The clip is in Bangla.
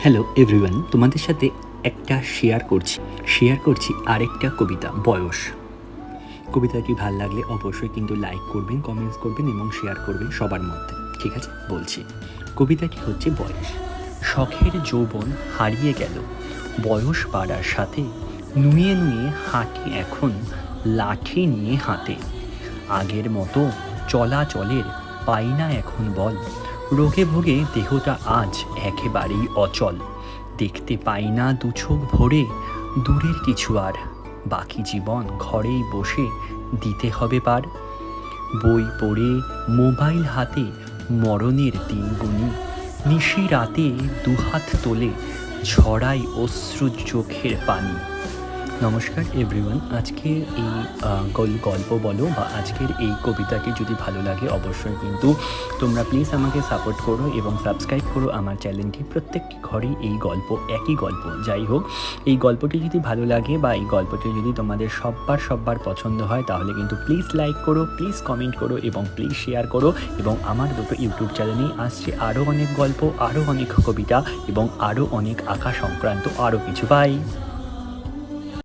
হ্যালো এভরিওয়ান, তোমাদের সাথে একটা শেয়ার করছি আরেকটা কবিতা বয়স। কবিতাটি ভালো লাগলে অবশ্যই কিন্তু লাইক করবেন, কমেন্টস করবেন এবং শেয়ার করবেন সবার মধ্যে। ঠিক আছে, বলছি। কবিতাটি হচ্ছে বয়স। শখের যৌবন হারিয়ে গেল, বয়স বাড়ার সাথে নুয়ে নুয়ে হাঁটি এখন লাঠি নিয়ে হাতে। আগের মতো চলাচলের পাই না এখন বল, রোগে ভোগে দেহটা আজ একেবারেই অচল। দেখতে পাই না দু চোখ ভরে দূরের কিছু আর, বাকি জীবন ঘরেই বসে দিতে হবে পার। বই পড়ে মোবাইল হাতে মরণের দিন গুনি, নিশি রাতে দুহাত তোলে ছড়াই অশ্রু চোখের পানি। নমস্কার এভরিওয়ান, আজকে এই গল্প বলো বা আজকের এই কবিতাটি যদি ভালো লাগে অবশ্যই কিন্তু তোমরা প্লিজ আমাকে সাপোর্ট করো এবং সাবস্ক্রাইব করো আমার চ্যানেলটি। প্রত্যেকটি ঘরেই এই গল্প, একই গল্প। যাই হোক, এই গল্পটি যদি ভালো লাগে বা এই গল্পটি যদি তোমাদের সব্বার পছন্দ হয় তাহলে কিন্তু প্লিজ লাইক করো, প্লিজ কমেন্ট করো এবং প্লিজ শেয়ার করো। এবং আমার দুটো ইউটিউব চ্যানেলেই আসছে আরও অনেক গল্প, আরও অনেক কবিতা এবং আরও অনেক আঁকা সংক্রান্ত আরও কিছু। বাই।